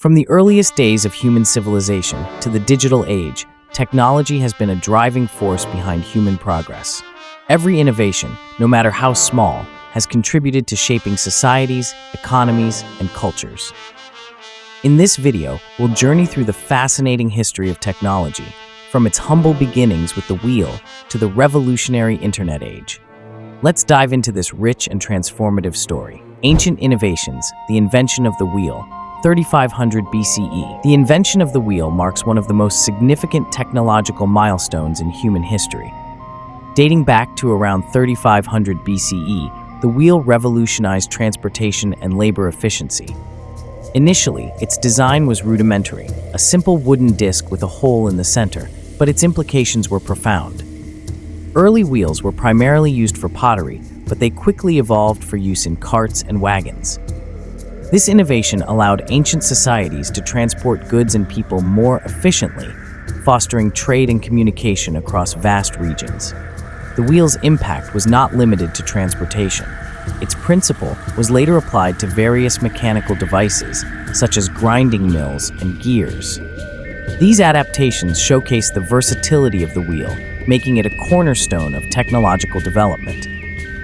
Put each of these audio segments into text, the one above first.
From the earliest days of human civilization to the digital age, technology has been a driving force behind human progress. Every innovation, no matter how small, has contributed to shaping societies, economies, and cultures. In this video, we'll journey through the fascinating history of technology, from its humble beginnings with the wheel to the revolutionary internet age. Let's dive into this rich and transformative story. Ancient innovations, the invention of the wheel, 3500 BCE. The invention of the wheel marks one of the most significant technological milestones in human history. Dating back to around 3500 BCE, the wheel revolutionized transportation and labor efficiency. Initially, its design was rudimentary, a simple wooden disc with a hole in the center, but its implications were profound. Early wheels were primarily used for pottery, but they quickly evolved for use in carts and wagons. This innovation allowed ancient societies to transport goods and people more efficiently, fostering trade and communication across vast regions. The wheel's impact was not limited to transportation. Its principle was later applied to various mechanical devices, such as grinding mills and gears. These adaptations showcase the versatility of the wheel, making it a cornerstone of technological development.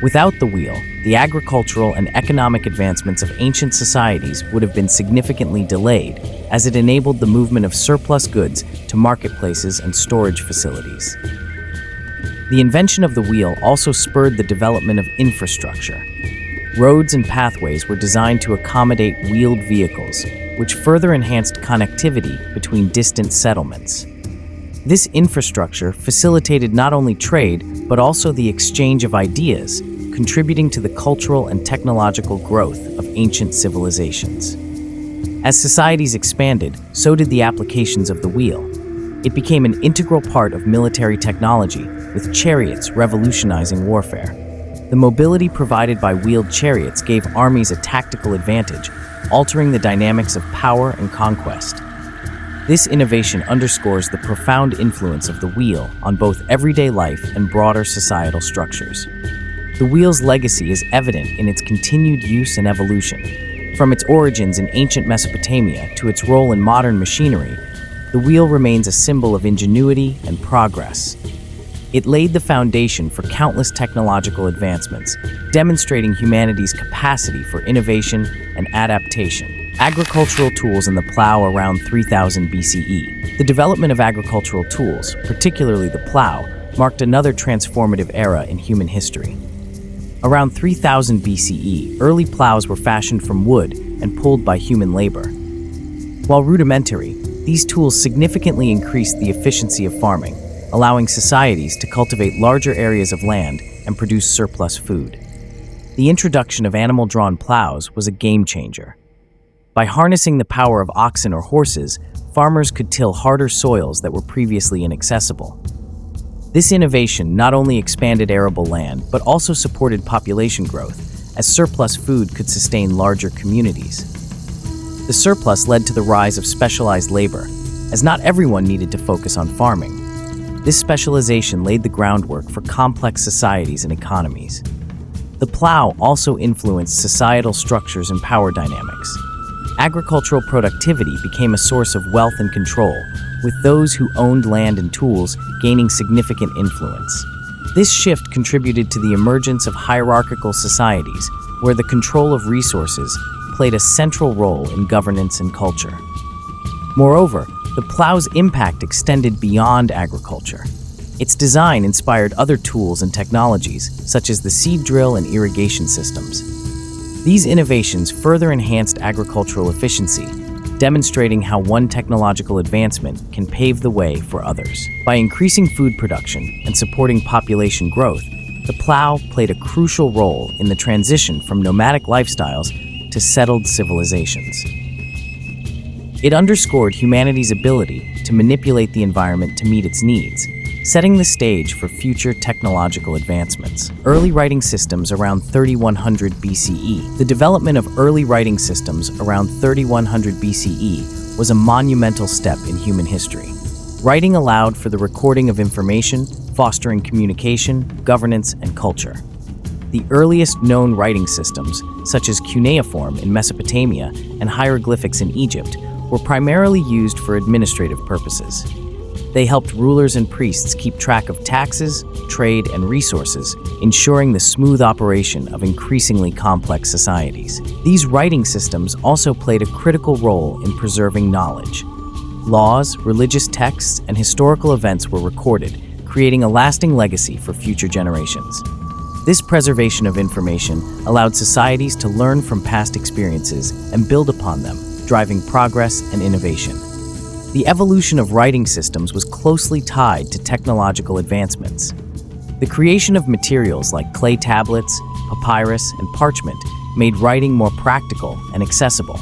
Without the wheel, the agricultural and economic advancements of ancient societies would have been significantly delayed, as it enabled the movement of surplus goods to marketplaces and storage facilities. The invention of the wheel also spurred the development of infrastructure. Roads and pathways were designed to accommodate wheeled vehicles, which further enhanced connectivity between distant settlements. This infrastructure facilitated not only trade, but also the exchange of ideas, contributing to the cultural and technological growth of ancient civilizations. As societies expanded, so did the applications of the wheel. It became an integral part of military technology, with chariots revolutionizing warfare. The mobility provided by wheeled chariots gave armies a tactical advantage, altering the dynamics of power and conquest. This innovation underscores the profound influence of the wheel on both everyday life and broader societal structures. The wheel's legacy is evident in its continued use and evolution. From its origins in ancient Mesopotamia to its role in modern machinery, the wheel remains a symbol of ingenuity and progress. It laid the foundation for countless technological advancements, demonstrating humanity's capacity for innovation and adaptation. Agricultural tools and the plow around 3000 BCE. The development of agricultural tools, particularly the plow, marked another transformative era in human history. Around 3000 BCE, early plows were fashioned from wood and pulled by human labor. While rudimentary, these tools significantly increased the efficiency of farming, allowing societies to cultivate larger areas of land and produce surplus food. The introduction of animal-drawn plows was a game-changer. By harnessing the power of oxen or horses, farmers could till harder soils that were previously inaccessible. This innovation not only expanded arable land, but also supported population growth, as surplus food could sustain larger communities. The surplus led to the rise of specialized labor, as not everyone needed to focus on farming. This specialization laid the groundwork for complex societies and economies. The plow also influenced societal structures and power dynamics. Agricultural productivity became a source of wealth and control, with those who owned land and tools gaining significant influence. This shift contributed to the emergence of hierarchical societies, where the control of resources played a central role in governance and culture. Moreover, the plow's impact extended beyond agriculture. Its design inspired other tools and technologies, such as the seed drill and irrigation systems. These innovations further enhanced agricultural efficiency, demonstrating how one technological advancement can pave the way for others. By increasing food production and supporting population growth, the plow played a crucial role in the transition from nomadic lifestyles to settled civilizations. It underscored humanity's ability to manipulate the environment to meet its needs, setting the stage for future technological advancements. Early writing systems around 3100 BCE. The development of early writing systems around 3100 BCE was a monumental step in human history. Writing allowed for the recording of information, fostering communication, governance, and culture. The earliest known writing systems, such as cuneiform in Mesopotamia and hieroglyphics in Egypt, were primarily used for administrative purposes. They helped rulers and priests keep track of taxes, trade, and resources, ensuring the smooth operation of increasingly complex societies. These writing systems also played a critical role in preserving knowledge. Laws, religious texts, and historical events were recorded, creating a lasting legacy for future generations. This preservation of information allowed societies to learn from past experiences and build upon them, driving progress and innovation. The evolution of writing systems was closely tied to technological advancements. The creation of materials like clay tablets, papyrus, and parchment made writing more practical and accessible.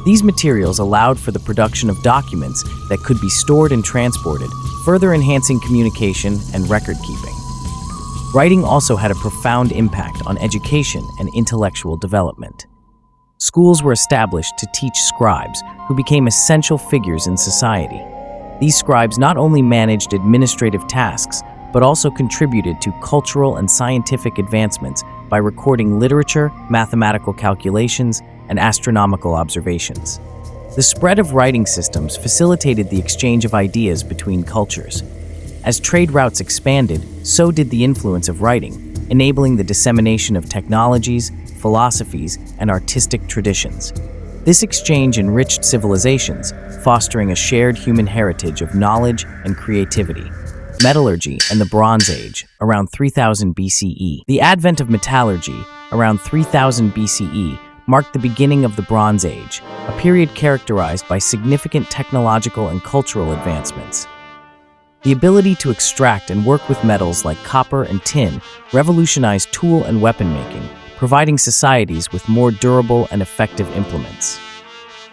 These materials allowed for the production of documents that could be stored and transported, further enhancing communication and record-keeping. Writing also had a profound impact on education and intellectual development. Schools were established to teach scribes, who became essential figures in society. These scribes not only managed administrative tasks, but also contributed to cultural and scientific advancements by recording literature, mathematical calculations, and astronomical observations. The spread of writing systems facilitated the exchange of ideas between cultures. As trade routes expanded, so did the influence of writing, enabling the dissemination of technologies, philosophies, and artistic traditions. This exchange enriched civilizations, fostering a shared human heritage of knowledge and creativity. Metallurgy and the Bronze Age, around 3000 BCE. The advent of metallurgy, around 3000 BCE, marked the beginning of the Bronze Age, a period characterized by significant technological and cultural advancements. The ability to extract and work with metals like copper and tin revolutionized tool and weapon making, providing societies with more durable and effective implements.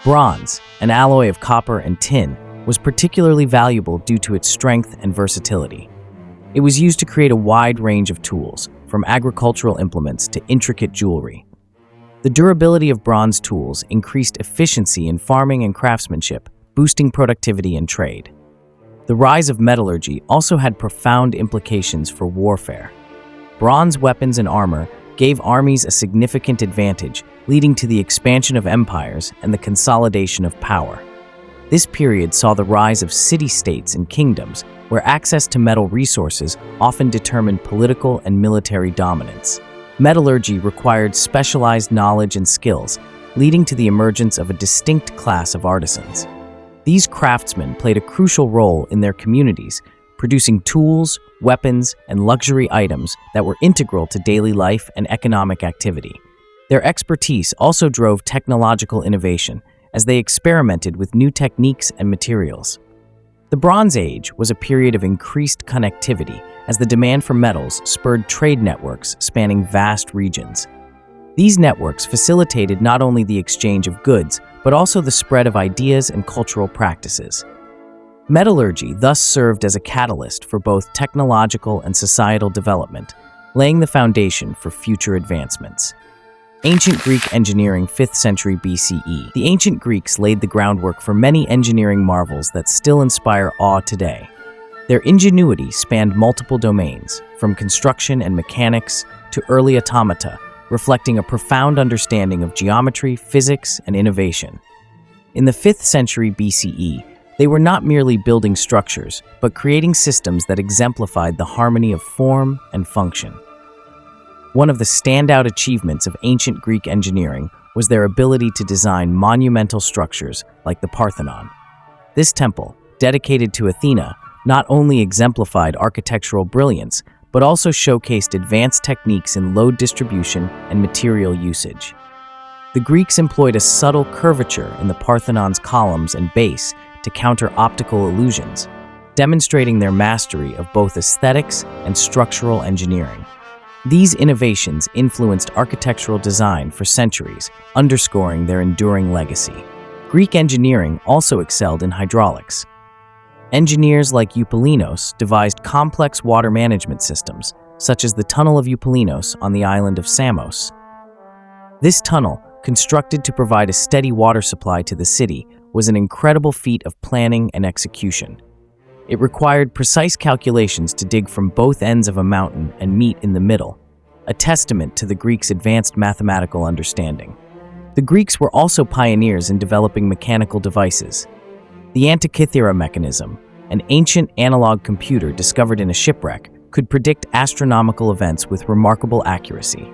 Bronze, an alloy of copper and tin, was particularly valuable due to its strength and versatility. It was used to create a wide range of tools, from agricultural implements to intricate jewelry. The durability of bronze tools increased efficiency in farming and craftsmanship, boosting productivity and trade. The rise of metallurgy also had profound implications for warfare. Bronze weapons and armor gave armies a significant advantage, leading to the expansion of empires and the consolidation of power. This period saw the rise of city-states and kingdoms, where access to metal resources often determined political and military dominance. Metallurgy required specialized knowledge and skills, leading to the emergence of a distinct class of artisans. These craftsmen played a crucial role in their communities, producing tools, weapons, and luxury items that were integral to daily life and economic activity. Their expertise also drove technological innovation, as they experimented with new techniques and materials. The Bronze Age was a period of increased connectivity, as the demand for metals spurred trade networks spanning vast regions. These networks facilitated not only the exchange of goods, but also the spread of ideas and cultural practices. Metallurgy thus served as a catalyst for both technological and societal development, laying the foundation for future advancements. Ancient Greek engineering, 5th century BCE. The ancient Greeks laid the groundwork for many engineering marvels that still inspire awe today. Their ingenuity spanned multiple domains, from construction and mechanics to early automata, reflecting a profound understanding of geometry, physics, and innovation. In the 5th century BCE, they were not merely building structures, but creating systems that exemplified the harmony of form and function. One of the standout achievements of ancient Greek engineering was their ability to design monumental structures like the Parthenon. This temple, dedicated to Athena, not only exemplified architectural brilliance, but also showcased advanced techniques in load distribution and material usage. The Greeks employed a subtle curvature in the Parthenon's columns and base to counter optical illusions, demonstrating their mastery of both aesthetics and structural engineering. These innovations influenced architectural design for centuries, underscoring their enduring legacy. Greek engineering also excelled in hydraulics. Engineers like Eupalinos devised complex water management systems, such as the Tunnel of Eupalinos on the island of Samos. This tunnel, constructed to provide a steady water supply to the city, was an incredible feat of planning and execution. It required precise calculations to dig from both ends of a mountain and meet in the middle, a testament to the Greeks' advanced mathematical understanding. The Greeks were also pioneers in developing mechanical devices. The Antikythera mechanism, an ancient analog computer discovered in a shipwreck, could predict astronomical events with remarkable accuracy.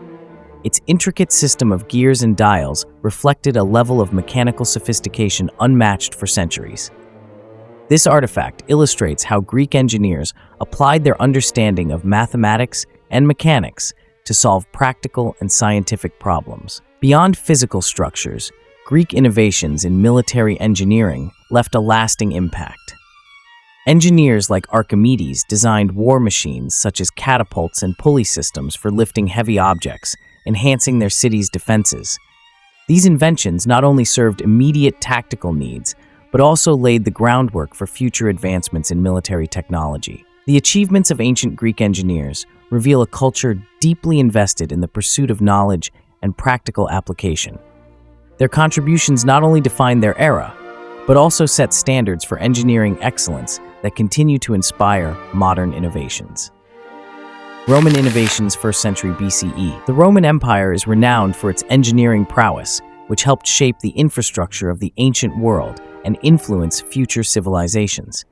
Its intricate system of gears and dials reflected a level of mechanical sophistication unmatched for centuries. This artifact illustrates how Greek engineers applied their understanding of mathematics and mechanics to solve practical and scientific problems. Beyond physical structures, Greek innovations in military engineering left a lasting impact. Engineers like Archimedes designed war machines such as catapults and pulley systems for lifting heavy objects, enhancing their city's defenses. These inventions not only served immediate tactical needs, but also laid the groundwork for future advancements in military technology. The achievements of ancient Greek engineers reveal a culture deeply invested in the pursuit of knowledge and practical application. Their contributions not only define their era, but also set standards for engineering excellence that continue to inspire modern innovations. Roman innovations, 1st century BCE. The Roman Empire is renowned for its engineering prowess, which helped shape the infrastructure of the ancient world and influence future civilizations.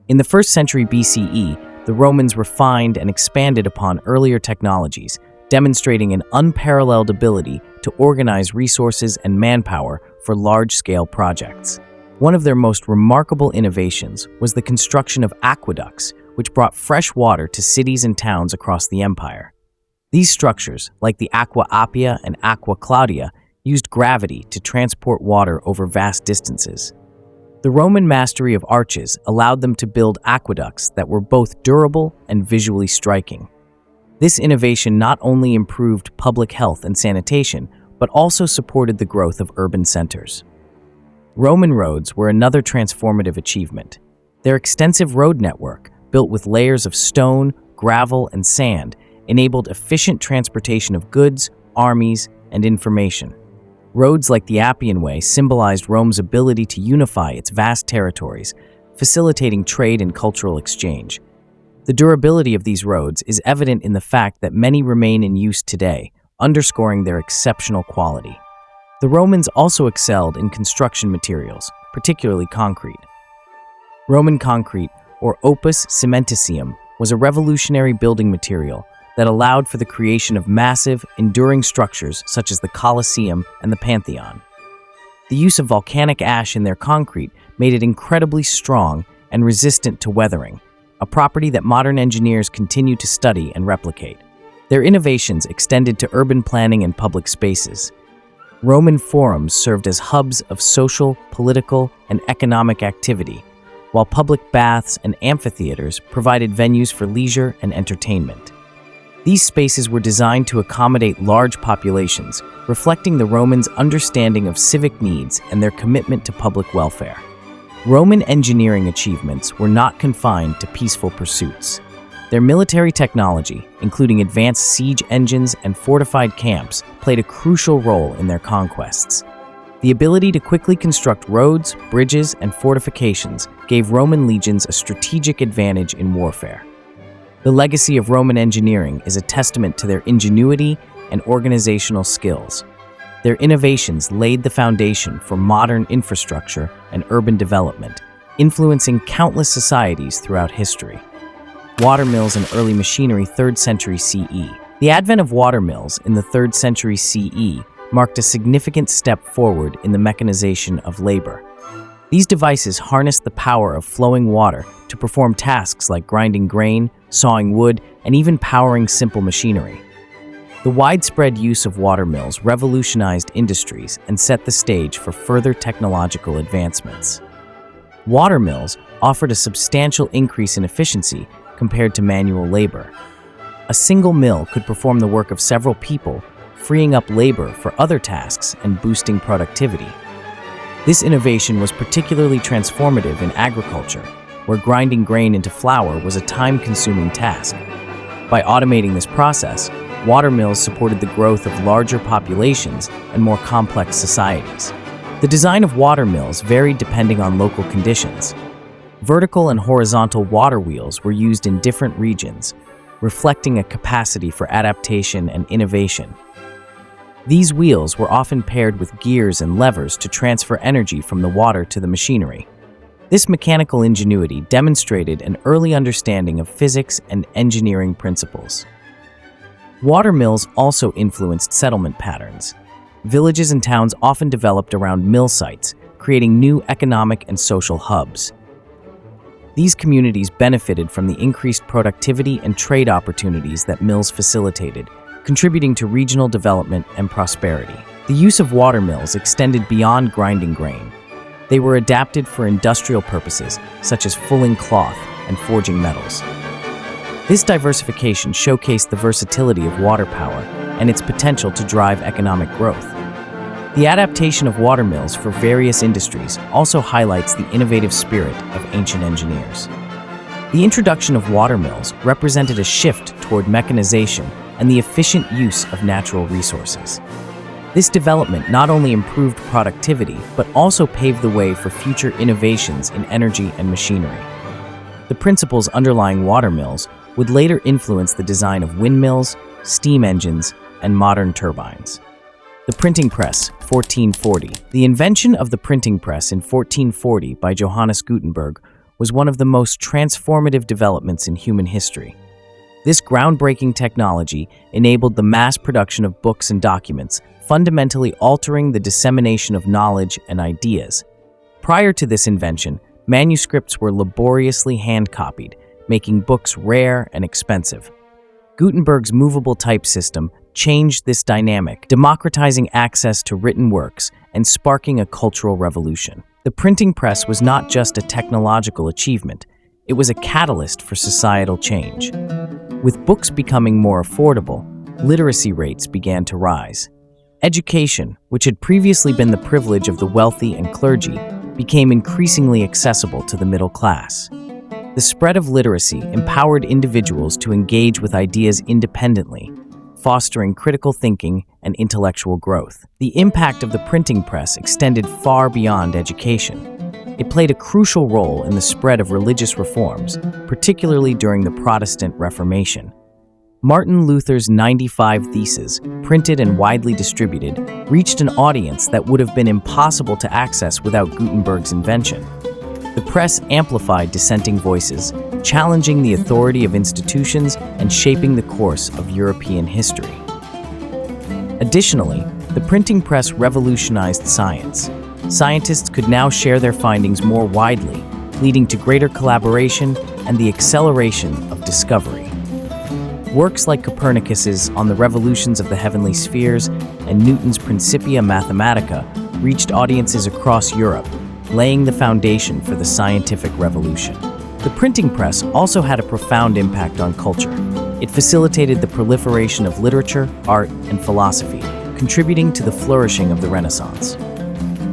In the 1st century BCE, the Romans refined and expanded upon earlier technologies, demonstrating an unparalleled ability to organize resources and manpower for large-scale projects. One of their most remarkable innovations was the construction of aqueducts, which brought fresh water to cities and towns across the empire. These structures, like the Aqua Appia and Aqua Claudia, used gravity to transport water over vast distances. The Roman mastery of arches allowed them to build aqueducts that were both durable and visually striking. This innovation not only improved public health and sanitation, but also supported the growth of urban centers. Roman roads were another transformative achievement. Their extensive road network, built with layers of stone, gravel, and sand, enabled efficient transportation of goods, armies, and information. Roads like the Appian Way symbolized Rome's ability to unify its vast territories, facilitating trade and cultural exchange. The durability of these roads is evident in the fact that many remain in use today, underscoring their exceptional quality. The Romans also excelled in construction materials, particularly concrete. Roman concrete, or opus cementitium, was a revolutionary building material that allowed for the creation of massive, enduring structures such as the Colosseum and the Pantheon. The use of volcanic ash in their concrete made it incredibly strong and resistant to weathering, a property that modern engineers continue to study and replicate. Their innovations extended to urban planning and public spaces. Roman forums served as hubs of social, political, and economic activity, while public baths and amphitheaters provided venues for leisure and entertainment. These spaces were designed to accommodate large populations, reflecting the Romans' understanding of civic needs and their commitment to public welfare. Roman engineering achievements were not confined to peaceful pursuits. Their military technology, including advanced siege engines and fortified camps, played a crucial role in their conquests. The ability to quickly construct roads, bridges, and fortifications gave Roman legions a strategic advantage in warfare. The legacy of Roman engineering is a testament to their ingenuity and organizational skills. Their innovations laid the foundation for modern infrastructure and urban development, influencing countless societies throughout history. Watermills and early machinery, 3rd century CE. The advent of watermills in the 3rd century CE marked a significant step forward in the mechanization of labor. These devices harnessed the power of flowing water to perform tasks like grinding grain, sawing wood, and even powering simple machinery. The widespread use of watermills revolutionized industries and set the stage for further technological advancements. Watermills offered a substantial increase in efficiency compared to manual labor. A single mill could perform the work of several people, freeing up labor for other tasks and boosting productivity. This innovation was particularly transformative in agriculture, where grinding grain into flour was a time-consuming task. By automating this process, watermills supported the growth of larger populations and more complex societies. The design of watermills varied depending on local conditions. Vertical and horizontal water wheels were used in different regions, reflecting a capacity for adaptation and innovation. These wheels were often paired with gears and levers to transfer energy from the water to the machinery. This mechanical ingenuity demonstrated an early understanding of physics and engineering principles. Watermills also influenced settlement patterns. Villages and towns often developed around mill sites, creating new economic and social hubs. These communities benefited from the increased productivity and trade opportunities that mills facilitated, contributing to regional development and prosperity. The use of watermills extended beyond grinding grain. They were adapted for industrial purposes, such as fulling cloth and forging metals. This diversification showcased the versatility of water power and its potential to drive economic growth. The adaptation of watermills for various industries also highlights the innovative spirit of ancient engineers. The introduction of watermills represented a shift toward mechanization and the efficient use of natural resources. This development not only improved productivity, but also paved the way for future innovations in energy and machinery. The principles underlying watermills would later influence the design of windmills, steam engines, and modern turbines. The printing press, 1440. The invention of the printing press in 1440 by Johannes Gutenberg was one of the most transformative developments in human history. This groundbreaking technology enabled the mass production of books and documents, fundamentally altering the dissemination of knowledge and ideas. Prior to this invention, manuscripts were laboriously hand-copied, making books rare and expensive. Gutenberg's movable type system changed this dynamic, democratizing access to written works and sparking a cultural revolution. The printing press was not just a technological achievement, it was a catalyst for societal change. With books becoming more affordable, literacy rates began to rise. Education, which had previously been the privilege of the wealthy and clergy, became increasingly accessible to the middle class. The spread of literacy empowered individuals to engage with ideas independently, fostering critical thinking and intellectual growth. The impact of the printing press extended far beyond education. It played a crucial role in the spread of religious reforms, particularly during the Protestant Reformation. Martin Luther's 95 Theses, printed and widely distributed, reached an audience that would have been impossible to access without Gutenberg's invention. The press amplified dissenting voices, challenging the authority of institutions and shaping the course of European history. Additionally, the printing press revolutionized science. Scientists could now share their findings more widely, leading to greater collaboration and the acceleration of discovery. Works like Copernicus's On the Revolutions of the Heavenly Spheres and Newton's Principia Mathematica reached audiences across Europe, laying the foundation for the scientific revolution. The printing press also had a profound impact on culture. It facilitated the proliferation of literature, art, and philosophy, contributing to the flourishing of the Renaissance.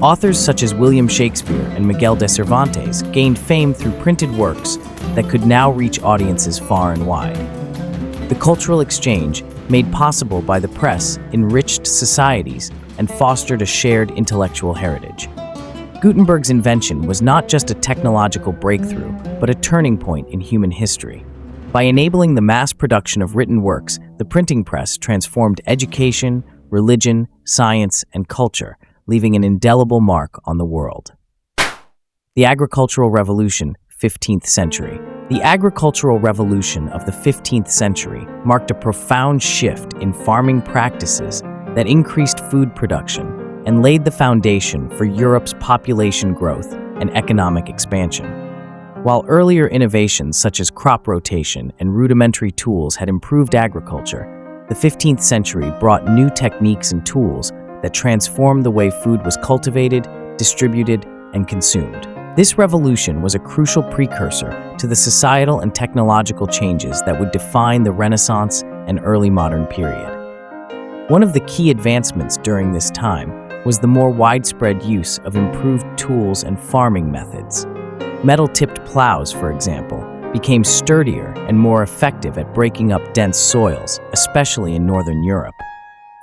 Authors such as William Shakespeare and Miguel de Cervantes gained fame through printed works that could now reach audiences far and wide. The cultural exchange, made possible by the press, enriched societies and fostered a shared intellectual heritage. Gutenberg's invention was not just a technological breakthrough, but a turning point in human history. By enabling the mass production of written works, the printing press transformed education, religion, science, and culture, leaving an indelible mark on the world. The Agricultural Revolution, 15th century. The agricultural revolution of the 15th century marked a profound shift in farming practices that increased food production and laid the foundation for Europe's population growth and economic expansion. While earlier innovations such as crop rotation and rudimentary tools had improved agriculture, the 15th century brought new techniques and tools that transformed the way food was cultivated, distributed, and consumed. This revolution was a crucial precursor to the societal and technological changes that would define the Renaissance and early modern period. One of the key advancements during this time was the more widespread use of improved tools and farming methods. Metal-tipped plows, for example, became sturdier and more effective at breaking up dense soils, especially in northern Europe.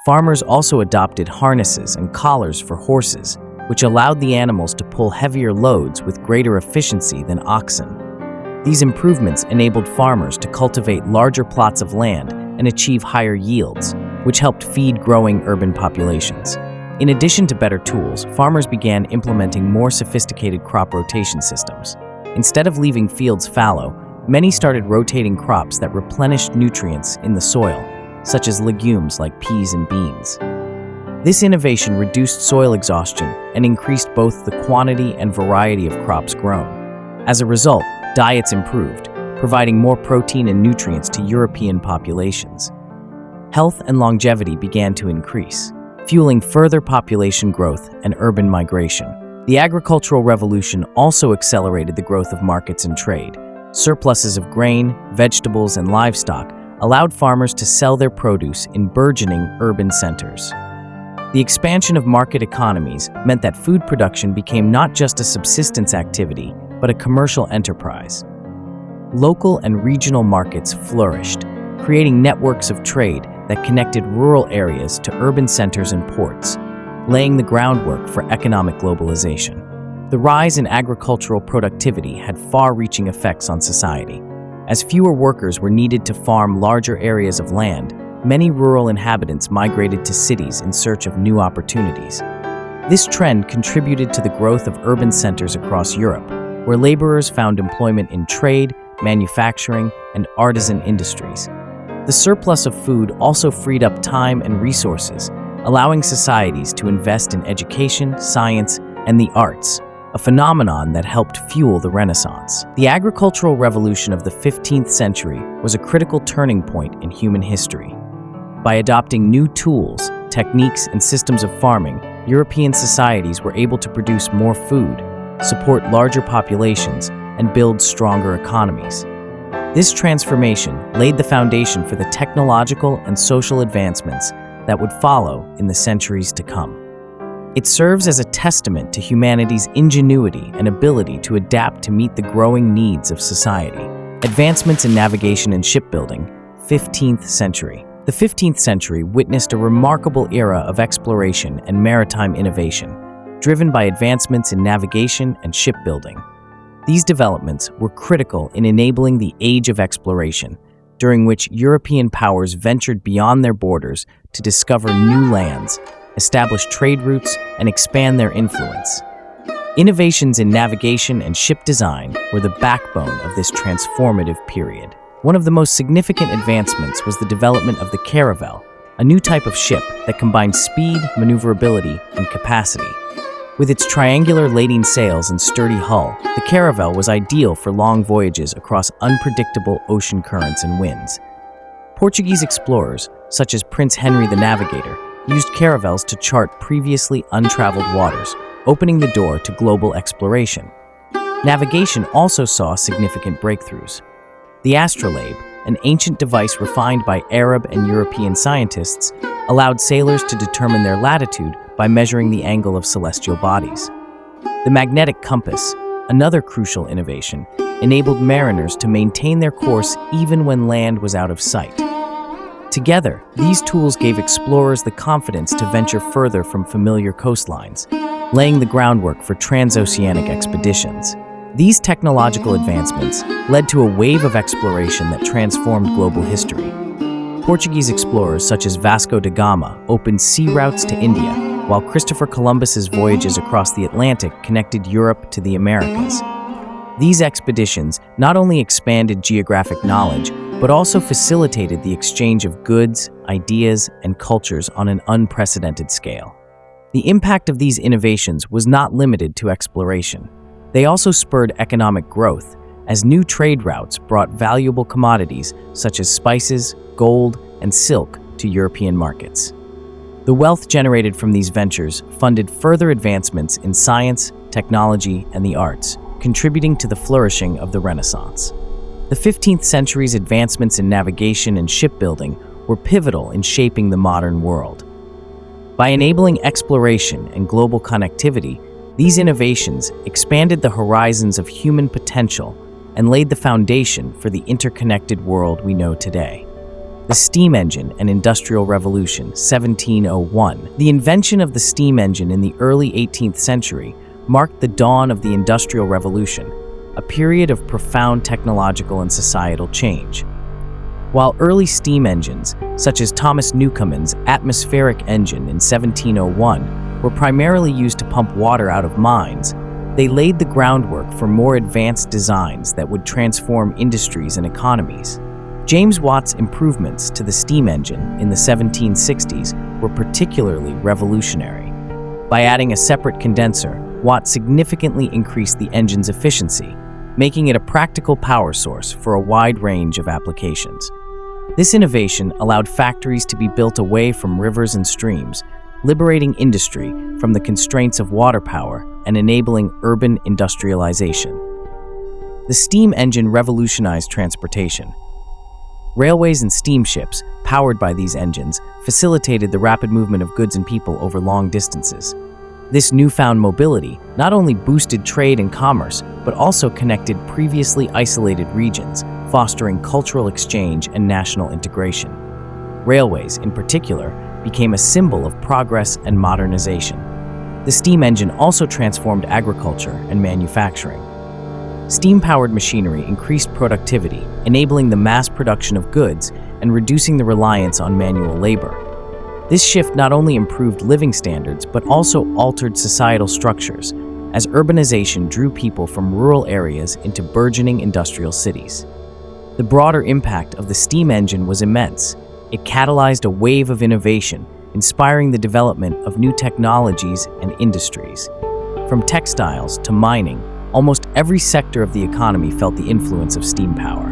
Farmers also adopted harnesses and collars for horses, which allowed the animals to pull heavier loads with greater efficiency than oxen. These improvements enabled farmers to cultivate larger plots of land and achieve higher yields, which helped feed growing urban populations. In addition to better tools, farmers began implementing more sophisticated crop rotation systems. Instead of leaving fields fallow, many started rotating crops that replenished nutrients in the soil, such as legumes like peas and beans. This innovation reduced soil exhaustion and increased both the quantity and variety of crops grown. As a result, diets improved, providing more protein and nutrients to European populations. Health and longevity began to increase, fueling further population growth and urban migration. The agricultural revolution also accelerated the growth of markets and trade. Surpluses of grain, vegetables, and livestock allowed farmers to sell their produce in burgeoning urban centers. The expansion of market economies meant that food production became not just a subsistence activity, but a commercial enterprise. Local and regional markets flourished, creating networks of trade that connected rural areas to urban centers and ports, laying the groundwork for economic globalization. The rise in agricultural productivity had far-reaching effects on society. As fewer workers were needed to farm larger areas of land, many rural inhabitants migrated to cities in search of new opportunities. This trend contributed to the growth of urban centers across Europe, where laborers found employment in trade, manufacturing, and artisan industries. The surplus of food also freed up time and resources, allowing societies to invest in education, science, and the arts, a phenomenon that helped fuel the Renaissance. The agricultural revolution of the 15th century was a critical turning point in human history. By adopting new tools, techniques, and systems of farming, European societies were able to produce more food, support larger populations, and build stronger economies. This transformation laid the foundation for the technological and social advancements that would follow in the centuries to come. It serves as a testament to humanity's ingenuity and ability to adapt to meet the growing needs of society. Advancements in navigation and shipbuilding, 15th century. The 15th century witnessed a remarkable era of exploration and maritime innovation, driven by advancements in navigation and shipbuilding. These developments were critical in enabling the Age of Exploration, during which European powers ventured beyond their borders to discover new lands, establish trade routes, and expand their influence. Innovations in navigation and ship design were the backbone of this transformative period. One of the most significant advancements was the development of the caravel, a new type of ship that combined speed, maneuverability, and capacity. With its triangular lading sails and sturdy hull, the caravel was ideal for long voyages across unpredictable ocean currents and winds. Portuguese explorers, such as Prince Henry the Navigator, used caravels to chart previously untraveled waters, opening the door to global exploration. Navigation also saw significant breakthroughs. The astrolabe, an ancient device refined by Arab and European scientists, allowed sailors to determine their latitude by measuring the angle of celestial bodies. The magnetic compass, another crucial innovation, enabled mariners to maintain their course even when land was out of sight. Together, these tools gave explorers the confidence to venture further from familiar coastlines, laying the groundwork for transoceanic expeditions. These technological advancements led to a wave of exploration that transformed global history. Portuguese explorers such as Vasco da Gama opened sea routes to India, while Christopher Columbus's voyages across the Atlantic connected Europe to the Americas. These expeditions not only expanded geographic knowledge, but also facilitated the exchange of goods, ideas, and cultures on an unprecedented scale. The impact of these innovations was not limited to exploration. They also spurred economic growth, as new trade routes brought valuable commodities such as spices, gold, and silk to European markets. The wealth generated from these ventures funded further advancements in science, technology, and the arts, contributing to the flourishing of the Renaissance. The 15th century's advancements in navigation and shipbuilding were pivotal in shaping the modern world. By enabling exploration and global connectivity, these innovations expanded the horizons of human potential and laid the foundation for the interconnected world we know today. The steam engine and industrial revolution, 1701. The invention of the steam engine in the early 18th century marked the dawn of the Industrial Revolution, a period of profound technological and societal change. While early steam engines, such as Thomas Newcomen's atmospheric engine in 1701, were primarily used to pump water out of mines, they laid the groundwork for more advanced designs that would transform industries and economies. James Watt's improvements to the steam engine in the 1760s were particularly revolutionary. By adding a separate condenser, Watt significantly increased the engine's efficiency, making it a practical power source for a wide range of applications. This innovation allowed factories to be built away from rivers and streams, liberating industry from the constraints of water power and enabling urban industrialization. The steam engine revolutionized transportation. Railways and steamships, powered by these engines, facilitated the rapid movement of goods and people over long distances. This newfound mobility not only boosted trade and commerce, but also connected previously isolated regions, fostering cultural exchange and national integration. Railways, in particular, became a symbol of progress and modernization. The steam engine also transformed agriculture and manufacturing. Steam-powered machinery increased productivity, enabling the mass production of goods and reducing the reliance on manual labor. This shift not only improved living standards, but also altered societal structures, as urbanization drew people from rural areas into burgeoning industrial cities. The broader impact of the steam engine was immense. It catalyzed a wave of innovation, inspiring the development of new technologies and industries. From textiles to mining, almost every sector of the economy felt the influence of steam power.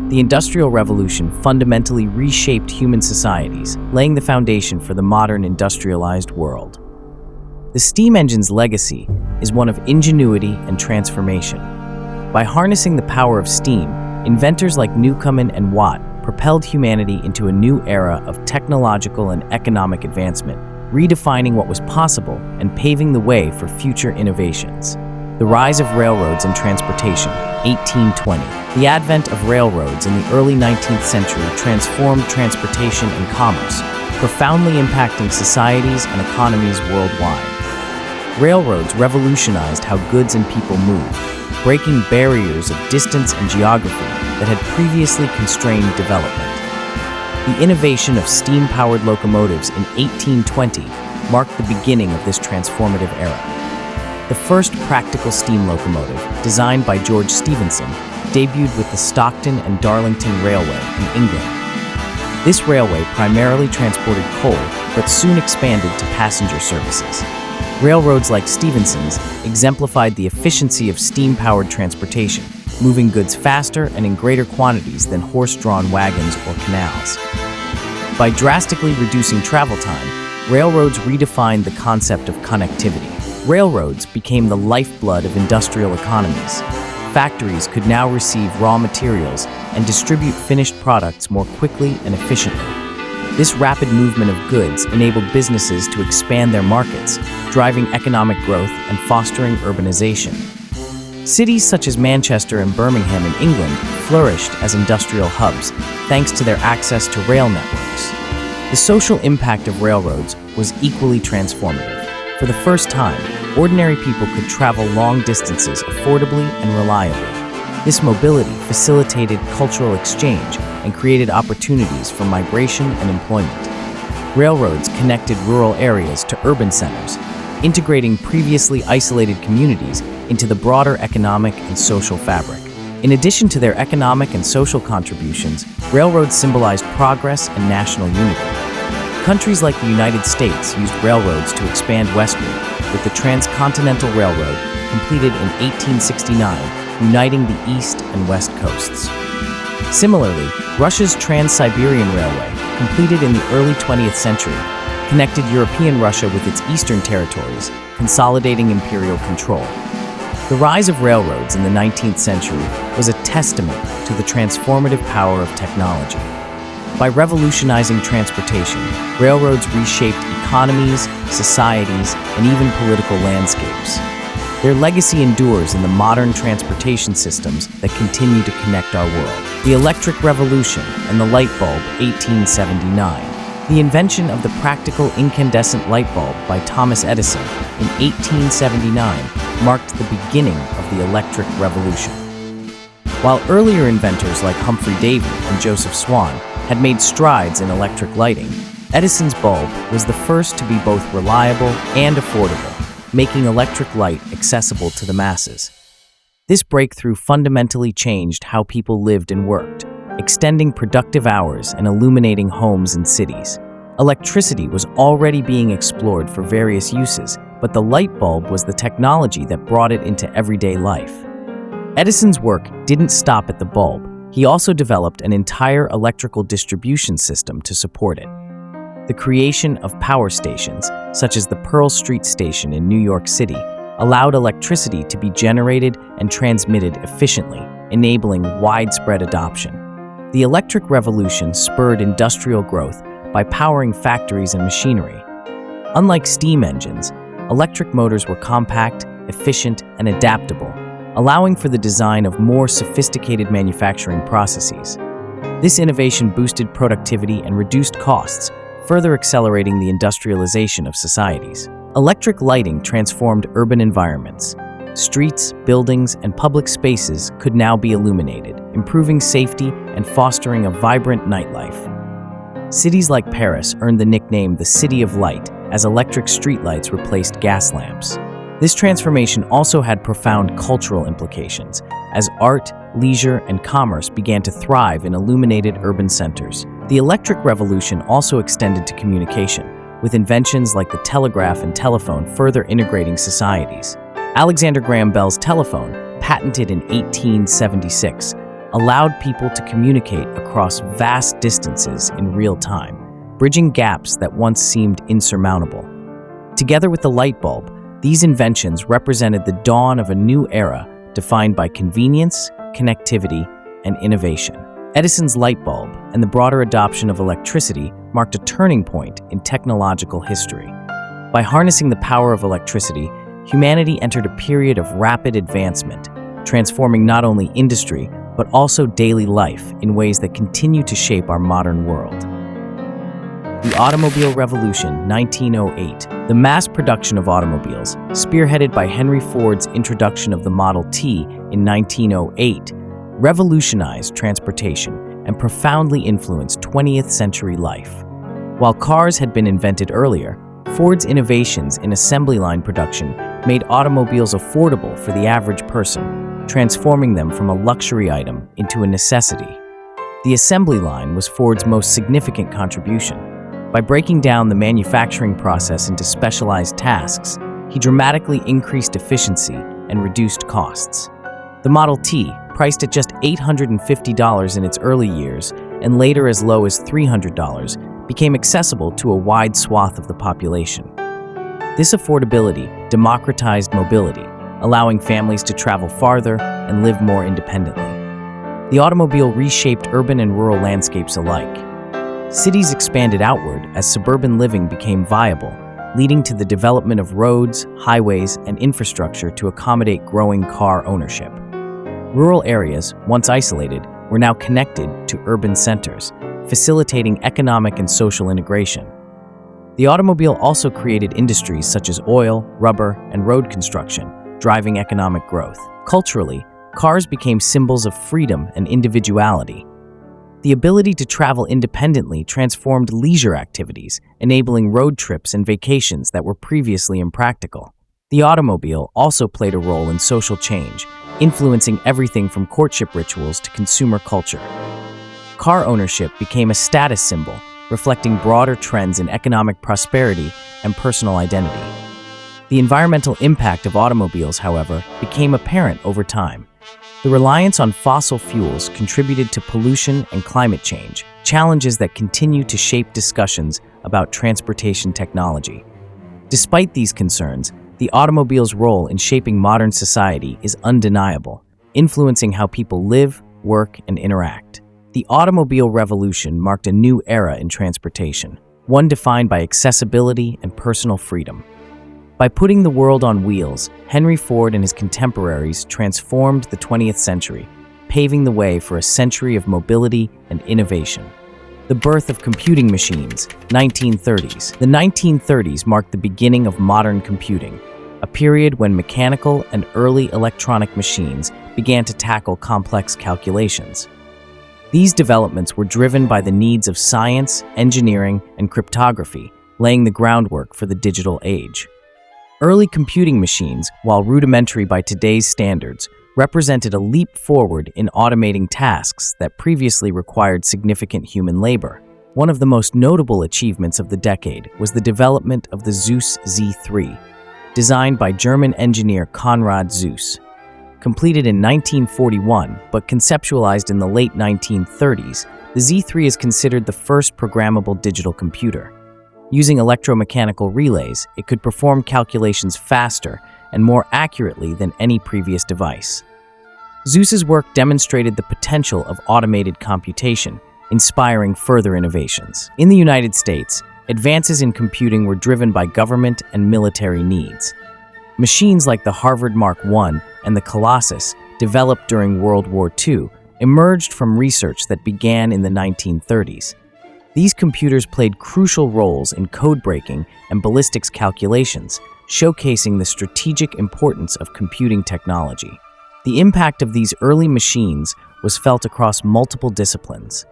The Industrial Revolution fundamentally reshaped human societies, laying the foundation for the modern industrialized world. The steam engine's legacy is one of ingenuity and transformation. By harnessing the power of steam, inventors like Newcomen and Watt propelled humanity into a new era of technological and economic advancement, redefining what was possible and paving the way for future innovations. The rise of railroads and transportation, 1820. The advent of railroads in the early 19th century transformed transportation and commerce, profoundly impacting societies and economies worldwide. Railroads revolutionized how goods and people moved, breaking barriers of distance and geography that had previously constrained development. The innovation of steam-powered locomotives in 1820 marked the beginning of this transformative era. The first practical steam locomotive, designed by George Stephenson, debuted with the Stockton and Darlington Railway in England. This railway primarily transported coal, but soon expanded to passenger services. Railroads like Stephenson's exemplified the efficiency of steam-powered transportation, moving goods faster and in greater quantities than horse-drawn wagons or canals. By drastically reducing travel time, railroads redefined the concept of connectivity. Railroads became the lifeblood of industrial economies. Factories could now receive raw materials and distribute finished products more quickly and efficiently. This rapid movement of goods enabled businesses to expand their markets, driving economic growth and fostering urbanization. Cities such as Manchester and Birmingham in England flourished as industrial hubs, thanks to their access to rail networks. The social impact of railroads was equally transformative. For the first time, ordinary people could travel long distances affordably and reliably. This mobility facilitated cultural exchange and created opportunities for migration and employment. Railroads connected rural areas to urban centers, integrating previously isolated communities into the broader economic and social fabric. In addition to their economic and social contributions, railroads symbolized progress and national unity. Countries like the United States used railroads to expand westward, with the Transcontinental Railroad, completed in 1869, uniting the East and West coasts. Similarly, Russia's Trans-Siberian Railway, completed in the early 20th century, connected European Russia with its eastern territories, consolidating imperial control. The rise of railroads in the 19th century was a testament to the transformative power of technology. By revolutionizing transportation, railroads reshaped economies, societies, and even political landscapes. Their legacy endures in the modern transportation systems that continue to connect our world. The Electric Revolution and the Lightbulb, 1879. The invention of the practical incandescent light bulb by Thomas Edison in 1879 marked the beginning of the electric revolution. While earlier inventors like Humphrey Davy and Joseph Swan had made strides in electric lighting, Edison's bulb was the first to be both reliable and affordable, making electric light accessible to the masses. This breakthrough fundamentally changed how people lived and worked, extending productive hours and illuminating homes and cities. Electricity was already being explored for various uses, but the light bulb was the technology that brought it into everyday life. Edison's work didn't stop at the bulb. He also developed an entire electrical distribution system to support it. The creation of power stations, such as the Pearl Street Station in New York City, allowed electricity to be generated and transmitted efficiently, enabling widespread adoption. The electric revolution spurred industrial growth by powering factories and machinery. Unlike steam engines, electric motors were compact, efficient, and adaptable, allowing for the design of more sophisticated manufacturing processes. This innovation boosted productivity and reduced costs, further accelerating the industrialization of societies. Electric lighting transformed urban environments. Streets, buildings, and public spaces could now be illuminated, improving safety and fostering a vibrant nightlife. Cities like Paris earned the nickname the City of Light as electric streetlights replaced gas lamps. This transformation also had profound cultural implications, as art, leisure, and commerce began to thrive in illuminated urban centers. The electric revolution also extended to communication, with inventions like the telegraph and telephone further integrating societies. Alexander Graham Bell's telephone, patented in 1876, allowed people to communicate across vast distances in real time, bridging gaps that once seemed insurmountable. Together with the light bulb, these inventions represented the dawn of a new era defined by convenience, connectivity, and innovation. Edison's light bulb and the broader adoption of electricity marked a turning point in technological history. By harnessing the power of electricity, humanity entered a period of rapid advancement, transforming not only industry, but also daily life in ways that continue to shape our modern world. The Automobile Revolution, 1908. The mass production of automobiles, spearheaded by Henry Ford's introduction of the Model T in 1908, revolutionized transportation and profoundly influenced 20th century life. While cars had been invented earlier, Ford's innovations in assembly line production made automobiles affordable for the average person, transforming them from a luxury item into a necessity. The assembly line was Ford's most significant contribution. By breaking down the manufacturing process into specialized tasks, he dramatically increased efficiency and reduced costs. The Model T, priced at just $850 in its early years and later as low as $300, became accessible to a wide swath of the population. This affordability democratized mobility, allowing families to travel farther and live more independently. The automobile reshaped urban and rural landscapes alike. Cities expanded outward as suburban living became viable, leading to the development of roads, highways, and infrastructure to accommodate growing car ownership. Rural areas, once isolated, were now connected to urban centers, facilitating economic and social integration. The automobile also created industries such as oil, rubber, and road construction, driving economic growth. Culturally, cars became symbols of freedom and individuality. The ability to travel independently transformed leisure activities, enabling road trips and vacations that were previously impractical. The automobile also played a role in social change, influencing everything from courtship rituals to consumer culture. Car ownership became a status symbol, reflecting broader trends in economic prosperity and personal identity. The environmental impact of automobiles, however, became apparent over time. The reliance on fossil fuels contributed to pollution and climate change, challenges that continue to shape discussions about transportation technology. Despite these concerns, the automobile's role in shaping modern society is undeniable, influencing how people live, work, and interact. The automobile revolution marked a new era in transportation, one defined by accessibility and personal freedom. By putting the world on wheels, Henry Ford and his contemporaries transformed the 20th century, paving the way for a century of mobility and innovation. The birth of computing machines, 1930s. The 1930s marked the beginning of modern computing. a period when mechanical and early electronic machines began to tackle complex calculations. These developments were driven by the needs of science, engineering, and cryptography, laying the groundwork for the digital age. Early computing machines, while rudimentary by today's standards, represented a leap forward in automating tasks that previously required significant human labor. One of the most notable achievements of the decade was the development of the Zeus Z3, designed by German engineer Konrad Zuse. Completed in 1941 but conceptualized in the late 1930s, the Z3 is considered the first programmable digital computer. Using electromechanical relays, it could perform calculations faster and more accurately than any previous device. Zuse's work demonstrated the potential of automated computation, inspiring further innovations. In the United States, advances in computing were driven by government and military needs. Machines like the Harvard Mark I and the Colossus, developed during World War II, emerged from research that began in the 1930s. These computers played crucial roles in code-breaking and ballistics calculations, showcasing the strategic importance of computing technology. The impact of these early machines was felt across multiple disciplines.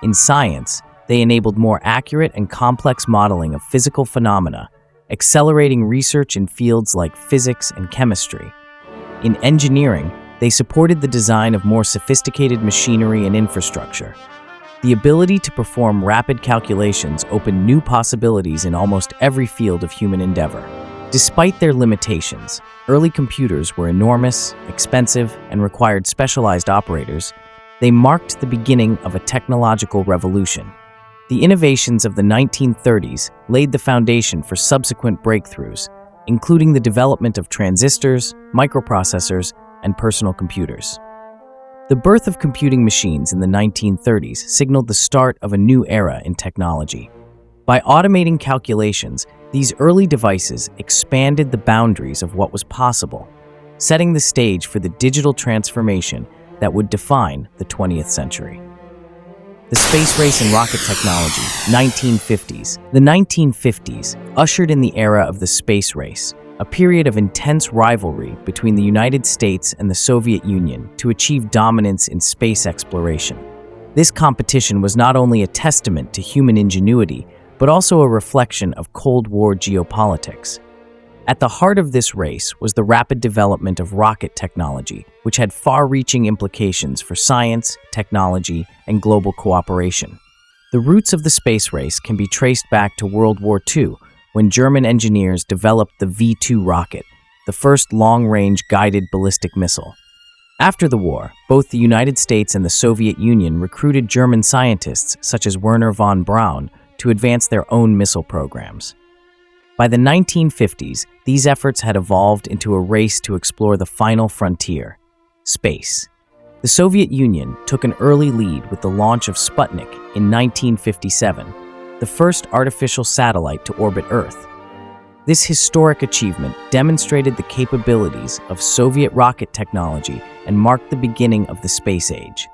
In science, they enabled more accurate and complex modeling of physical phenomena, accelerating research in fields like physics and chemistry. In engineering, they supported the design of more sophisticated machinery and infrastructure. The ability to perform rapid calculations opened new possibilities in almost every field of human endeavor. Despite their limitations, early computers were enormous, expensive, and required specialized operators. They marked the beginning of a technological revolution. The innovations of the 1930s laid the foundation for subsequent breakthroughs, including the development of transistors, microprocessors, and personal computers. The birth of computing machines in the 1930s signaled the start of a new era in technology. By automating calculations, these early devices expanded the boundaries of what was possible, setting the stage for the digital transformation that would define the 20th century. The space race and rocket technology, 1950s. The 1950s ushered in the era of the space race, a period of intense rivalry between the United States and the Soviet Union to achieve dominance in space exploration. This competition was not only a testament to human ingenuity, but also a reflection of Cold War geopolitics. At the heart of this race was the rapid development of rocket technology, which had far-reaching implications for science, technology, and global cooperation. The roots of the space race can be traced back to World War II, when German engineers developed the V-2 rocket, the first long-range guided ballistic missile. After the war, both the United States and the Soviet Union recruited German scientists such as Wernher von Braun to advance their own missile programs. By the 1950s, these efforts had evolved into a race to explore the final frontier, space. The Soviet Union took an early lead with the launch of Sputnik in 1957, the first artificial satellite to orbit Earth. This historic achievement demonstrated the capabilities of Soviet rocket technology and marked the beginning of the space age.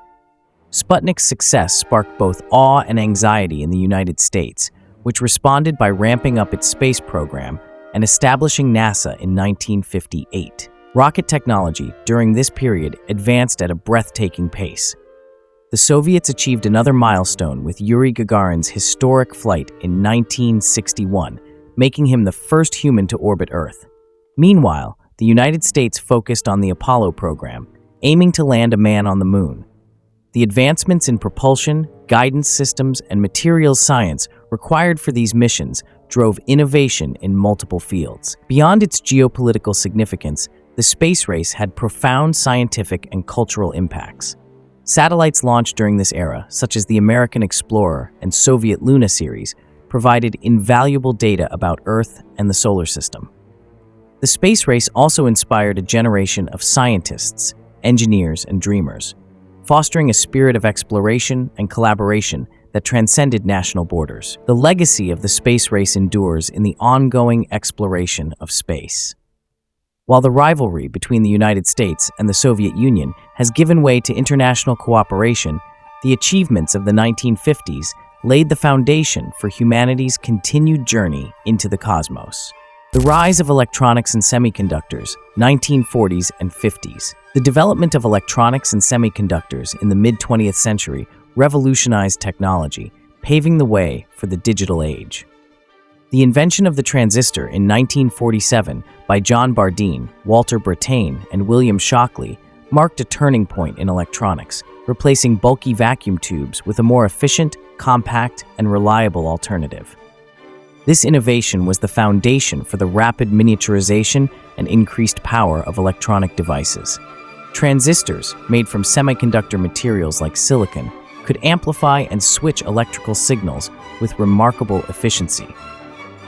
Sputnik's success sparked both awe and anxiety in the United States, which responded by ramping up its space program and establishing NASA in 1958. Rocket technology during this period advanced at a breathtaking pace. The Soviets achieved another milestone with Yuri Gagarin's historic flight in 1961, making him the first human to orbit Earth. Meanwhile, the United States focused on the Apollo program, aiming to land a man on the moon. The advancements in propulsion, guidance systems, and materials science required for these missions drove innovation in multiple fields. Beyond its geopolitical significance, the space race had profound scientific and cultural impacts. Satellites launched during this era, such as the American Explorer and Soviet Luna series, provided invaluable data about Earth and the solar system. The space race also inspired a generation of scientists, engineers, and dreamers, fostering a spirit of exploration and collaboration that transcended national borders. The legacy of the space race endures in the ongoing exploration of space. While the rivalry between the United States and the Soviet Union has given way to international cooperation, the achievements of the 1950s laid the foundation for humanity's continued journey into the cosmos. The rise of electronics and semiconductors, 1940s and 50s. The development of electronics and semiconductors in the mid-20th century revolutionized technology, paving the way for the digital age. The invention of the transistor in 1947 by John Bardeen, Walter Brattain, and William Shockley marked a turning point in electronics, replacing bulky vacuum tubes with a more efficient, compact, and reliable alternative. This innovation was the foundation for the rapid miniaturization and increased power of electronic devices. Transistors, made from semiconductor materials like silicon, could amplify and switch electrical signals with remarkable efficiency.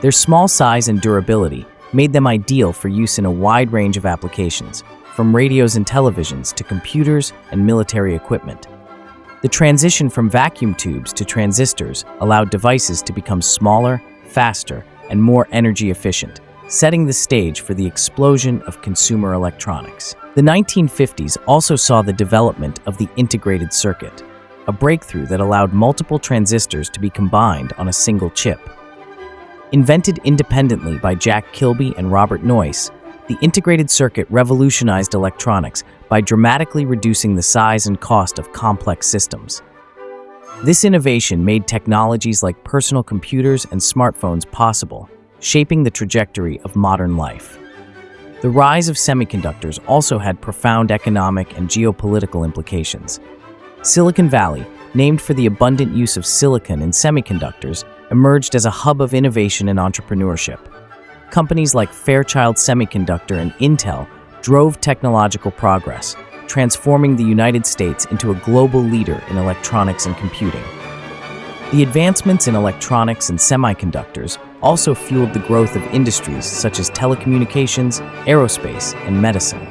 Their small size and durability made them ideal for use in a wide range of applications, from radios and televisions to computers and military equipment. The transition from vacuum tubes to transistors allowed devices to become smaller, faster, and more energy efficient, setting the stage for the explosion of consumer electronics. The 1950s also saw the development of the integrated circuit, a breakthrough that allowed multiple transistors to be combined on a single chip. Invented independently by Jack Kilby and Robert Noyce, the integrated circuit revolutionized electronics by dramatically reducing the size and cost of complex systems. This innovation made technologies like personal computers and smartphones possible, shaping the trajectory of modern life. The rise of semiconductors also had profound economic and geopolitical implications. Silicon Valley, named for the abundant use of silicon in semiconductors, emerged as a hub of innovation and entrepreneurship. Companies like Fairchild Semiconductor and Intel drove technological progress, transforming the United States into a global leader in electronics and computing. The advancements in electronics and semiconductors also fueled the growth of industries such as telecommunications, aerospace, and medicine.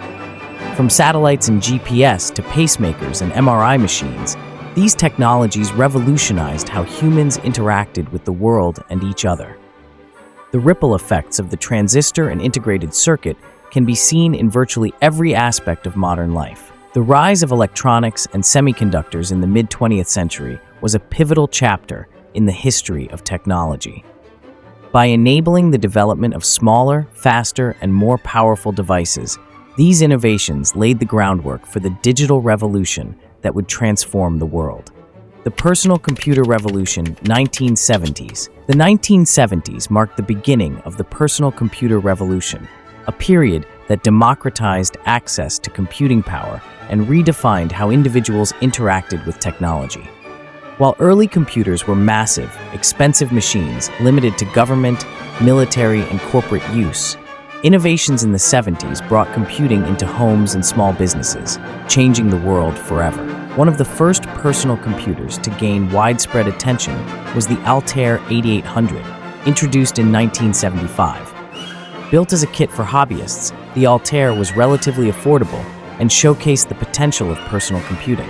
From satellites and GPS to pacemakers and MRI machines, these technologies revolutionized how humans interacted with the world and each other. The ripple effects of the transistor and integrated circuit can be seen in virtually every aspect of modern life. The rise of electronics and semiconductors in the mid-20th century was a pivotal chapter in the history of technology. By enabling the development of smaller, faster, and more powerful devices, these innovations laid the groundwork for the digital revolution that would transform the world. The personal computer revolution, 1970s. The 1970s marked the beginning of the personal computer revolution, a period that democratized access to computing power and redefined how individuals interacted with technology. While early computers were massive, expensive machines limited to government, military, and corporate use, innovations in the 70s brought computing into homes and small businesses, changing the world forever. One of the first personal computers to gain widespread attention was the Altair 8800, introduced in 1975. Built as a kit for hobbyists, the Altair was relatively affordable and showcased the potential of personal computing.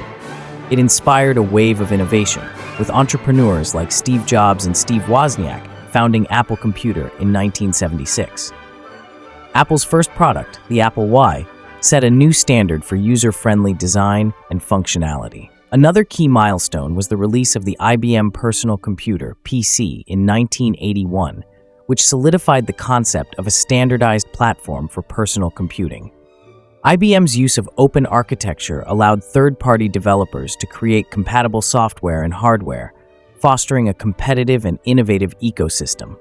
It inspired a wave of innovation, with entrepreneurs like Steve Jobs and Steve Wozniak founding Apple Computer in 1976. Apple's first product, the Apple I, set a new standard for user-friendly design and functionality. Another key milestone was the release of the IBM Personal Computer, PC, in 1981, which solidified the concept of a standardized platform for personal computing. IBM's use of open architecture allowed third-party developers to create compatible software and hardware, fostering a competitive and innovative ecosystem.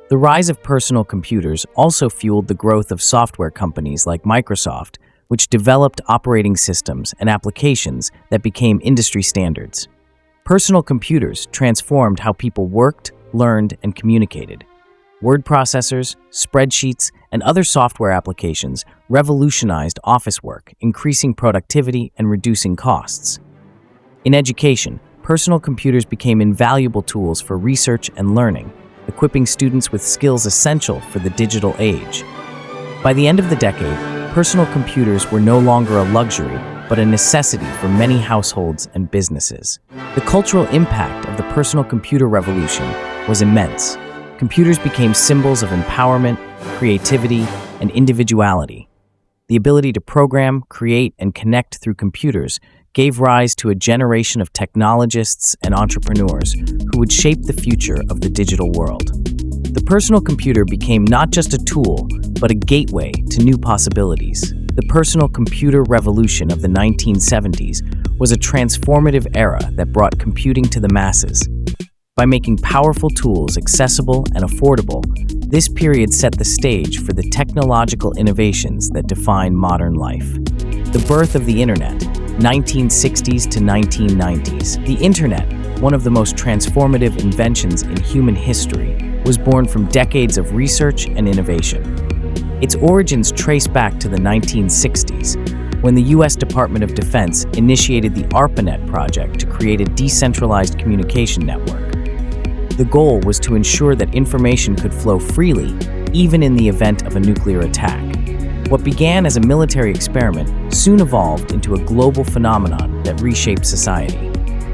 The rise of personal computers also fueled the growth of software companies like Microsoft, which developed operating systems and applications that became industry standards. Personal computers transformed how people worked, learned, and communicated. Word processors, spreadsheets, and other software applications revolutionized office work, increasing productivity and reducing costs. In education, personal computers became invaluable tools for research and learning, equipping students with skills essential for the digital age. By the end of the decade, personal computers were no longer a luxury, but a necessity for many households and businesses. The cultural impact of the personal computer revolution was immense. Computers became symbols of empowerment, creativity, and individuality. The ability to program, create, and connect through computers gave rise to a generation of technologists and entrepreneurs who would shape the future of the digital world. The personal computer became not just a tool, but a gateway to new possibilities. The personal computer revolution of the 1970s was a transformative era that brought computing to the masses. By making powerful tools accessible and affordable, this period set the stage for the technological innovations that define modern life. The birth of the Internet, 1960s to 1990s. The Internet, one of the most transformative inventions in human history, was born from decades of research and innovation. Its origins trace back to the 1960s, when the U.S. Department of Defense initiated the ARPANET project to create a decentralized communication network. The goal was to ensure that information could flow freely, even in the event of a nuclear attack. What began as a military experiment soon evolved into a global phenomenon that reshaped society.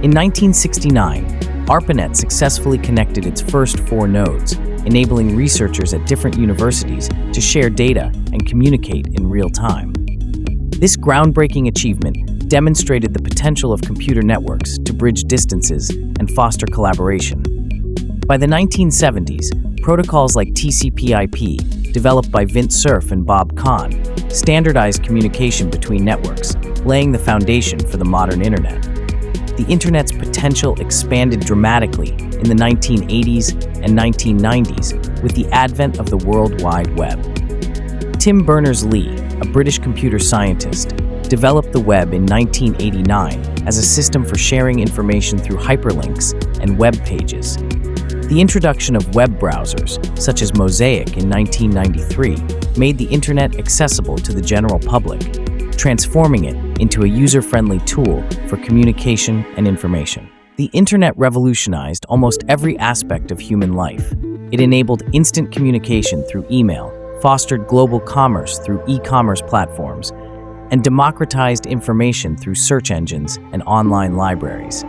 In 1969, ARPANET successfully connected its first 4 nodes, enabling researchers at different universities to share data and communicate in real time. This groundbreaking achievement demonstrated the potential of computer networks to bridge distances and foster collaboration. By the 1970s, protocols like TCP/IP, developed by Vint Cerf and Bob Kahn, standardized communication between networks, laying the foundation for the modern Internet. The Internet's potential expanded dramatically in the 1980s and 1990s with the advent of the World Wide Web. Tim Berners-Lee, a British computer scientist, developed the web in 1989 as a system for sharing information through hyperlinks and web pages. The introduction of web browsers, such as Mosaic in 1993, made the Internet accessible to the general public, transforming it into a user-friendly tool for communication and information. The Internet revolutionized almost every aspect of human life. It enabled instant communication through email, fostered global commerce through e-commerce platforms, and democratized information through search engines and online libraries.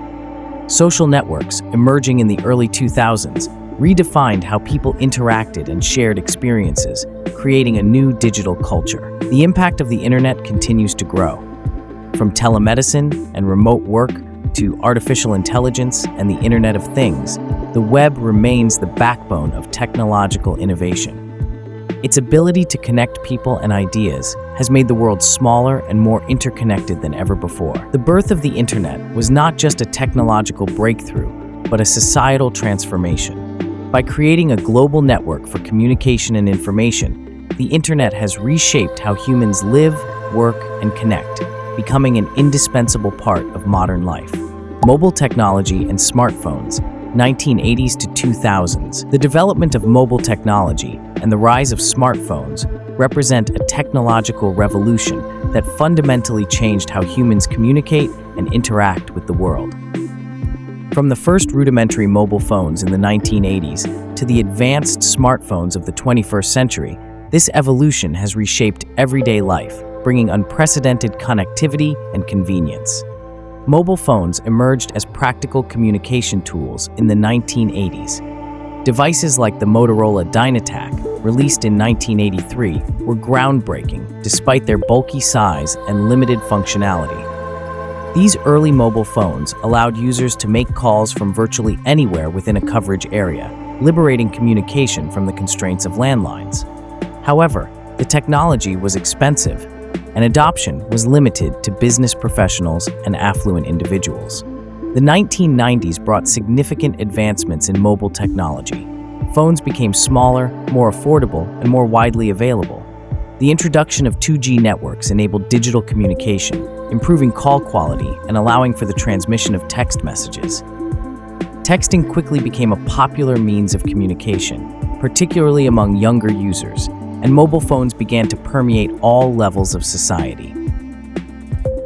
Social networks, emerging in the early 2000s, redefined how people interacted and shared experiences, creating a new digital culture. The impact of the Internet continues to grow. From telemedicine and remote work to artificial intelligence and the Internet of Things, the web remains the backbone of technological innovation. Its ability to connect people and ideas has made the world smaller and more interconnected than ever before. The birth of the Internet was not just a technological breakthrough, but a societal transformation. By creating a global network for communication and information, the Internet has reshaped how humans live, work, and connect, becoming an indispensable part of modern life. Mobile technology and smartphones, 1980s to 2000s. The development of mobile technology and the rise of smartphones represent a technological revolution that fundamentally changed how humans communicate and interact with the world. From the first rudimentary mobile phones in the 1980s to the advanced smartphones of the 21st century, this evolution has reshaped everyday life, bringing unprecedented connectivity and convenience. Mobile phones emerged as practical communication tools in the 1980s. Devices like the Motorola Dynatac, released in 1983, were groundbreaking despite their bulky size and limited functionality. These early mobile phones allowed users to make calls from virtually anywhere within a coverage area, liberating communication from the constraints of landlines. However, the technology was expensive, and adoption was limited to business professionals and affluent individuals. The 1990s brought significant advancements in mobile technology. Phones became smaller, more affordable, and more widely available. The introduction of 2G networks enabled digital communication, improving call quality and allowing for the transmission of text messages. Texting quickly became a popular means of communication, particularly among younger users, and mobile phones began to permeate all levels of society.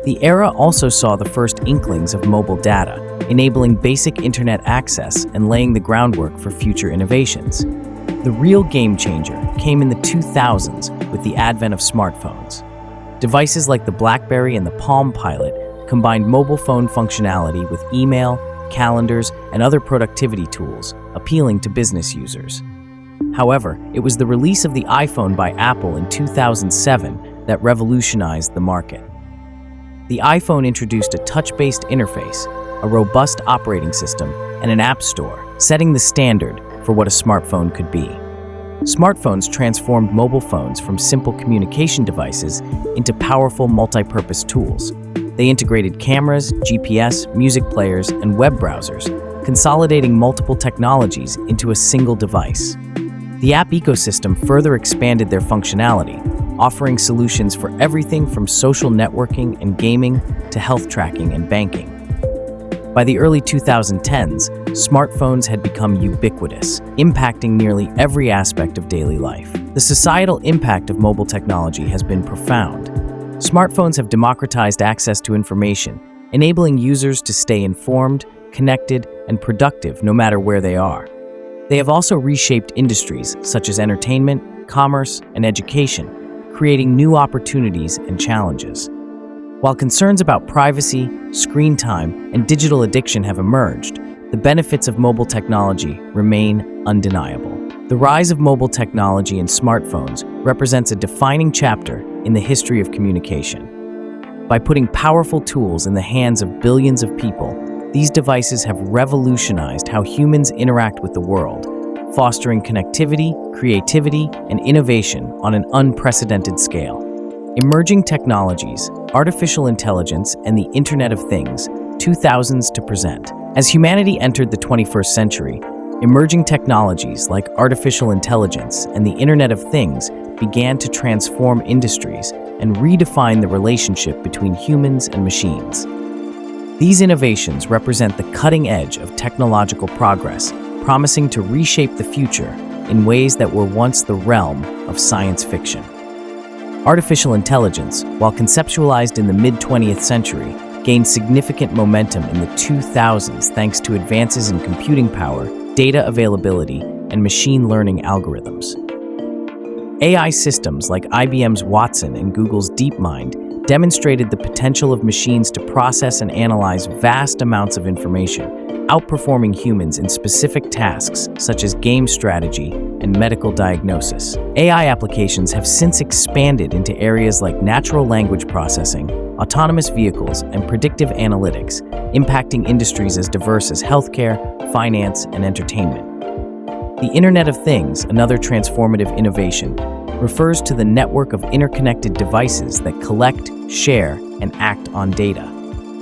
The era also saw the first inklings of mobile data, enabling basic internet access and laying the groundwork for future innovations. The real game changer came in the 2000s with the advent of smartphones. Devices like the BlackBerry and the Palm Pilot combined mobile phone functionality with email, calendars, and other productivity tools, appealing to business users. However, it was the release of the iPhone by Apple in 2007 that revolutionized the market. The iPhone introduced a touch-based interface, a robust operating system, and an app store, setting the standard for for what a smartphone could be. Smartphones transformed mobile phones from simple communication devices into powerful multi-purpose tools. They integrated cameras, GPS, music players, and web browsers, consolidating multiple technologies into a single device. The app ecosystem further expanded their functionality, offering solutions for everything from social networking and gaming to health tracking and banking. By the early 2010s, smartphones had become ubiquitous, impacting nearly every aspect of daily life. The societal impact of mobile technology has been profound. Smartphones have democratized access to information, enabling users to stay informed, connected, and productive no matter where they are. They have also reshaped industries such as entertainment, commerce, and education, creating new opportunities and challenges. While concerns about privacy, screen time, and digital addiction have emerged, the benefits of mobile technology remain undeniable. The rise of mobile technology and smartphones represents a defining chapter in the history of communication. By putting powerful tools in the hands of billions of people, these devices have revolutionized how humans interact with the world, fostering connectivity, creativity, and innovation on an unprecedented scale. Emerging technologies, artificial intelligence, and the Internet of Things, 2000s to present. As humanity entered the 21st century, emerging technologies like artificial intelligence and the Internet of Things began to transform industries and redefine the relationship between humans and machines. These innovations represent the cutting edge of technological progress, promising to reshape the future in ways that were once the realm of science fiction. Artificial intelligence, while conceptualized in the mid-20th century, gained significant momentum in the 2000s thanks to advances in computing power, data availability, and machine learning algorithms. AI systems like IBM's Watson and Google's DeepMind demonstrated the potential of machines to process and analyze vast amounts of information, outperforming humans in specific tasks such as game strategy and medical diagnosis. AI applications have since expanded into areas like natural language processing, autonomous vehicles, and predictive analytics, impacting industries as diverse as healthcare, finance, and entertainment. The Internet of Things, another transformative innovation, refers to the network of interconnected devices that collect, share, and act on data.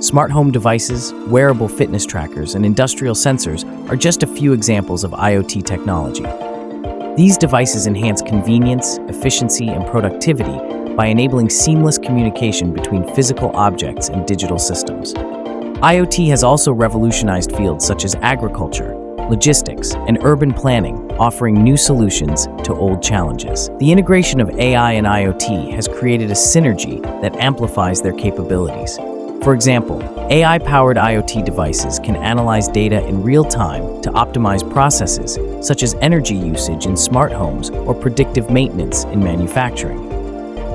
Smart home devices, wearable fitness trackers, and industrial sensors are just a few examples of IoT technology. These devices enhance convenience, efficiency, and productivity by enabling seamless communication between physical objects and digital systems. IoT has also revolutionized fields such as agriculture, logistics, and urban planning, offering new solutions to old challenges. The integration of AI and IoT has created a synergy that amplifies their capabilities. For example, AI-powered IoT devices can analyze data in real time to optimize processes such as energy usage in smart homes or predictive maintenance in manufacturing.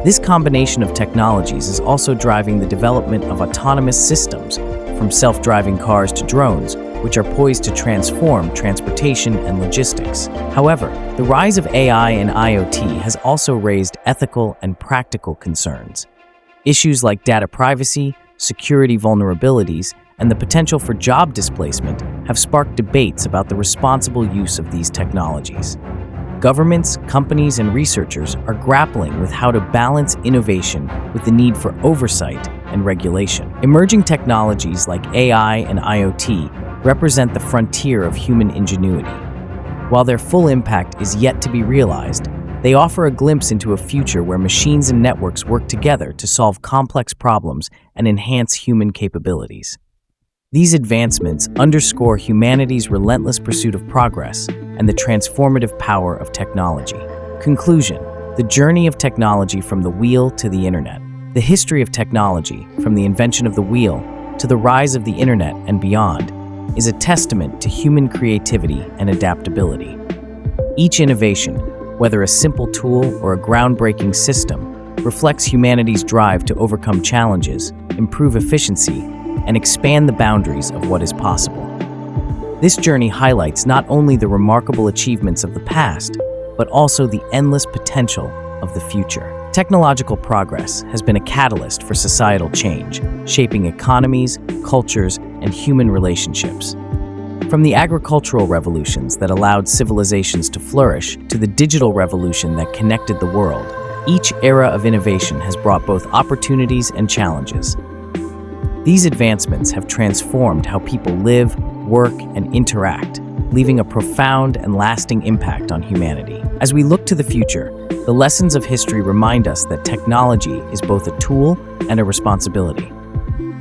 This combination of technologies is also driving the development of autonomous systems, from self-driving cars to drones, which are poised to transform transportation and logistics. However, the rise of AI and IoT has also raised ethical and practical concerns. Issues like data privacy, security vulnerabilities, and the potential for job displacement have sparked debates about the responsible use of these technologies. Governments, companies, and researchers are grappling with how to balance innovation with the need for oversight and regulation. Emerging technologies like AI and IoT represent the frontier of human ingenuity. While their full impact is yet to be realized, they offer a glimpse into a future where machines and networks work together to solve complex problems and enhance human capabilities. These advancements underscore humanity's relentless pursuit of progress and the transformative power of technology. Conclusion: the journey of technology from the wheel to the internet. The history of technology, from the invention of the wheel to the rise of the internet and beyond, is a testament to human creativity and adaptability. Each innovation, whether a simple tool or a groundbreaking system, reflects humanity's drive to overcome challenges, improve efficiency, and expand the boundaries of what is possible. This journey highlights not only the remarkable achievements of the past, but also the endless potential of the future. Technological progress has been a catalyst for societal change, shaping economies, cultures, and human relationships. From the agricultural revolutions that allowed civilizations to flourish to the digital revolution that connected the world, each era of innovation has brought both opportunities and challenges. These advancements have transformed how people live, work, and interact, leaving a profound and lasting impact on humanity. As we look to the future, the lessons of history remind us that technology is both a tool and a responsibility.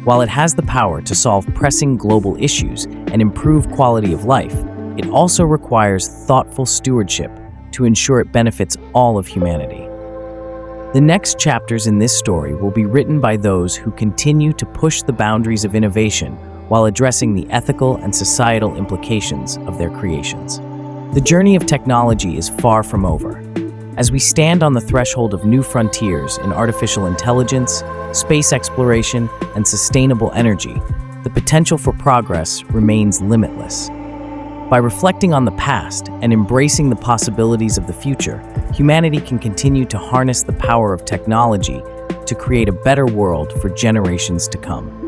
While it has the power to solve pressing global issues and improve quality of life, it also requires thoughtful stewardship to ensure it benefits all of humanity. The next chapters in this story will be written by those who continue to push the boundaries of innovation while addressing the ethical and societal implications of their creations. The journey of technology is far from over. As we stand on the threshold of new frontiers in artificial intelligence, space exploration, and sustainable energy, the potential for progress remains limitless. By reflecting on the past and embracing the possibilities of the future, humanity can continue to harness the power of technology to create a better world for generations to come.